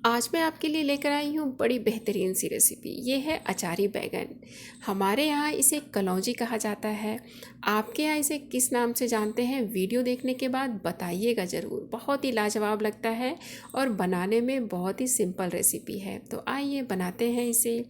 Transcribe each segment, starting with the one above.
आज मैं आपके लिए लेकर आई हूँ बड़ी बेहतरीन सी रेसिपी। ये है अचारी बैगन। हमारे यहाँ इसे कलौंजी कहा जाता है। आपके यहाँ इसे किस नाम से जानते हैं, वीडियो देखने के बाद बताइएगा ज़रूर। बहुत ही लाजवाब लगता है और बनाने में बहुत ही सिंपल रेसिपी है। तो आइए बनाते हैं इसे।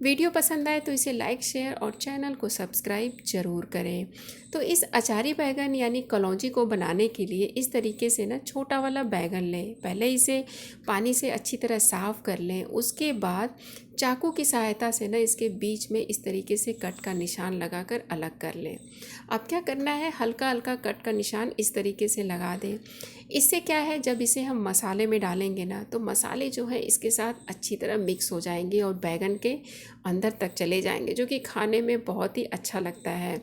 वीडियो पसंद आए तो इसे लाइक, शेयर और चैनल को सब्सक्राइब ज़रूर करें। तो इस अचारी बैगन यानी कलौंजी को बनाने के लिए इस तरीके से ना छोटा वाला बैगन लें। पहले इसे पानी से अच्छी तरह साफ़ कर लें। उसके बाद चाकू की सहायता से ना इसके बीच में इस तरीके से कट का निशान लगाकर अलग कर लें। अब क्या करना है, हल्का हल्का कट का निशान इस तरीके से लगा दें। इससे क्या है, जब इसे हम मसाले में डालेंगे ना तो मसाले जो है इसके साथ अच्छी तरह मिक्स हो जाएंगे और बैगन के अंदर तक चले जाएंगे, जो कि खाने में बहुत ही अच्छा लगता है।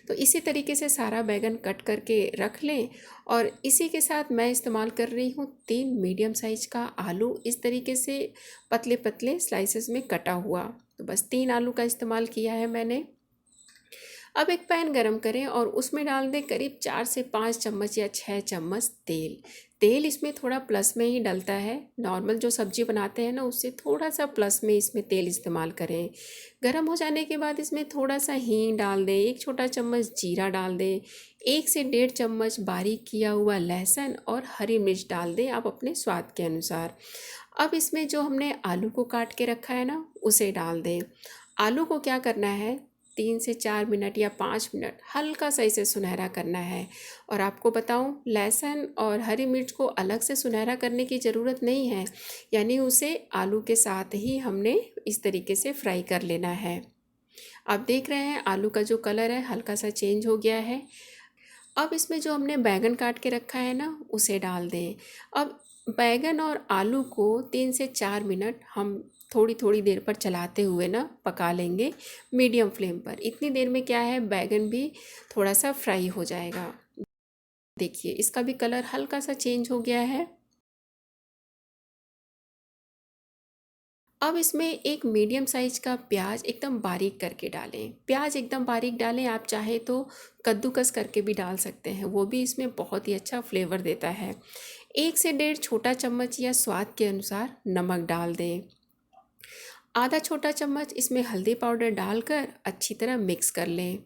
तो इसी तरीके से सारा बैगन कट करके रख लें। और इसी के साथ मैं इस्तेमाल कर रही हूँ 3 मीडियम साइज का आलू, इस तरीके से पतले पतले स्लाइसेस में कटा हुआ। तो बस 3 आलू का इस्तेमाल किया है मैंने। अब एक पैन गरम करें और उसमें डाल दें करीब 4 से 5 चम्मच या 6 चम्मच तेल। तेल इसमें थोड़ा प्लस में ही डलता है। नॉर्मल जो सब्जी बनाते हैं ना उससे थोड़ा सा प्लस में इसमें तेल इस्तेमाल करें। गरम हो जाने के बाद इसमें थोड़ा सा हींग डाल दें, 1 छोटा चम्मच जीरा डाल दें, 1 से 1.5 चम्मच बारीक किया हुआ लहसुन और हरी मिर्च डाल दें, आप अपने स्वाद के अनुसार। अब इसमें जो हमने आलू को काट के रखा है ना उसे डाल दें। आलू को क्या करना है, 3 से 4 मिनट या 5 मिनट हल्का सा इसे सुनहरा करना है। और आपको बताऊं, लहसुन और हरी मिर्च को अलग से सुनहरा करने की ज़रूरत नहीं है, यानी उसे आलू के साथ ही हमने इस तरीके से फ्राई कर लेना है। आप देख रहे हैं आलू का जो कलर है हल्का सा चेंज हो गया है। अब इसमें जो हमने बैगन काट के रखा है ना उसे डाल दें। अब बैगन और आलू को 3 से 4 मिनट हम थोड़ी थोड़ी देर पर चलाते हुए ना पका लेंगे मीडियम फ्लेम पर। इतनी देर में क्या है, बैगन भी थोड़ा सा फ्राई हो जाएगा। देखिए इसका भी कलर हल्का सा चेंज हो गया है। अब इसमें एक मीडियम साइज का प्याज एकदम बारीक करके डालें। प्याज एकदम बारीक डालें, आप चाहे तो कद्दूकस करके भी डाल सकते हैं, वो भी इसमें बहुत ही अच्छा फ्लेवर देता है। 1 से 1.5 छोटा चम्मच या स्वाद के अनुसार नमक डाल दें। आधा छोटा चम्मच इसमें हल्दी पाउडर डालकर अच्छी तरह मिक्स कर लें।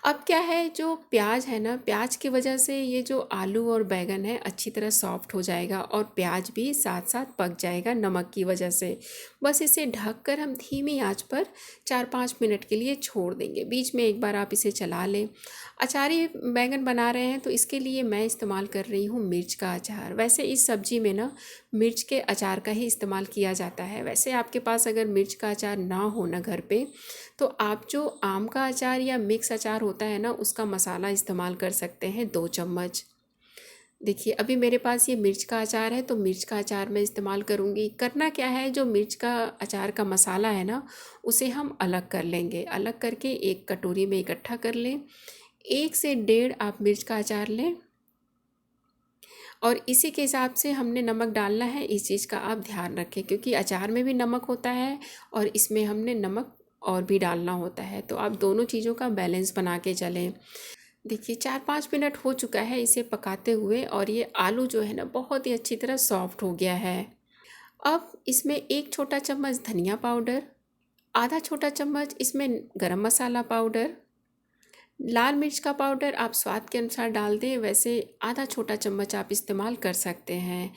अब क्या है, जो प्याज है ना, प्याज की वजह से ये जो आलू और बैगन है अच्छी तरह सॉफ्ट हो जाएगा और प्याज भी साथ साथ पक जाएगा नमक की वजह से। बस इसे ढककर हम धीमी आंच पर 4-5 मिनट के लिए छोड़ देंगे। बीच में एक बार आप इसे चला लें। अचारी बैगन बना रहे हैं तो इसके लिए मैं इस्तेमाल कर रही हूँ मिर्च का अचार। वैसे इस सब्जी में ना मिर्च के अचार का ही इस्तेमाल किया जाता है। वैसे आपके पास अगर मिर्च का अचार ना हो ना घर पे, तो आप जो आम का अचार या मिक्स अचार होता है ना उसका मसाला इस्तेमाल कर सकते हैं 2 चम्मच। देखिए अभी मेरे पास ये मिर्च का अचार है तो मिर्च का अचार मैं इस्तेमाल करूँगी। करना क्या है, जो मिर्च का अचार का मसाला है ना उसे हम अलग कर लेंगे। अलग करके एक कटोरी में इकट्ठा कर लें। 1 से 1.5 आप मिर्च का अचार लें और इसी के हिसाब से हमने नमक डालना है। इस चीज़ का आप ध्यान रखें क्योंकि अचार में भी नमक होता है और इसमें हमने नमक और भी डालना होता है, तो आप दोनों चीज़ों का बैलेंस बना के चलें। देखिए 4-5 मिनट हो चुका है इसे पकाते हुए और ये आलू जो है ना बहुत ही अच्छी तरह सॉफ्ट हो गया है। अब इसमें 1 छोटा चम्मच धनिया पाउडर, आधा छोटा चम्मच इसमें गरम मसाला पाउडर, लाल मिर्च का पाउडर आप स्वाद के अनुसार डाल दें, वैसे आधा छोटा चम्मच आप इस्तेमाल कर सकते हैं।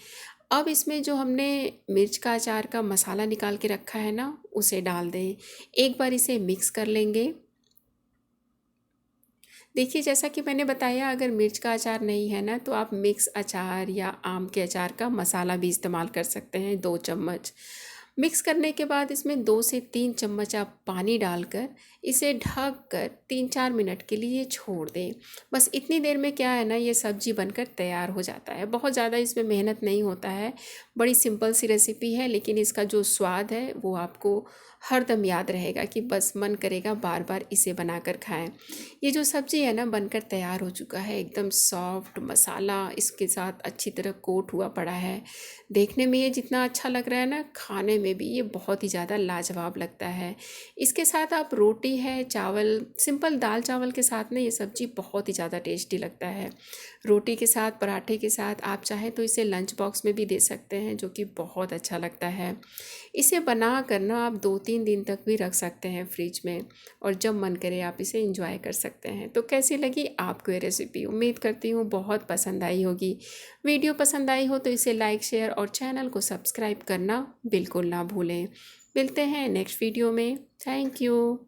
अब इसमें जो हमने मिर्च का अचार का मसाला निकाल के रखा है ना उसे डाल दें। एक बार इसे मिक्स कर लेंगे। देखिए जैसा कि मैंने बताया, अगर मिर्च का अचार नहीं है ना तो आप मिक्स अचार या आम के अचार का मसाला भी इस्तेमाल कर सकते हैं 2 चम्मच। मिक्स करने के बाद इसमें 2 से 3 चम्मच आप पानी डालकर इसे ढक कर 3-4 मिनट के लिए छोड़ दें। बस इतनी देर में क्या है ना, ये सब्जी बनकर तैयार हो जाता है। बहुत ज़्यादा इसमें मेहनत नहीं होता है, बड़ी सिंपल सी रेसिपी है, लेकिन इसका जो स्वाद है वो आपको हरदम याद रहेगा कि बस मन करेगा बार बार इसे बनाकर खाएं। ये जो सब्ज़ी है ना बनकर तैयार हो चुका है, एकदम सॉफ्ट, मसाला इसके साथ अच्छी तरह कोट हुआ पड़ा है। देखने में ये जितना अच्छा लग रहा है ना, खाने में भी ये बहुत ही ज़्यादा लाजवाब लगता है। इसके साथ आप रोटी है, चावल, सिंपल दाल चावल के साथ में ये सब्ज़ी बहुत ही ज़्यादा टेस्टी लगता है। रोटी के साथ, पराठे के साथ आप चाहें तो इसे लंच बॉक्स में भी दे सकते हैं, जो कि बहुत अच्छा लगता है। इसे बना कर ना आप 2-3 दिन तक भी रख सकते हैं फ्रिज में, और जब मन करे आप इसे इंजॉय कर सकते हैं। तो कैसी लगी आपको ये रेसिपी? उम्मीद करती हूँ बहुत पसंद आई होगी। वीडियो पसंद आई हो तो इसे लाइक, शेयर और चैनल को सब्सक्राइब करना बिल्कुल ना भूलें। मिलते हैं नेक्स्ट वीडियो में। Thank you.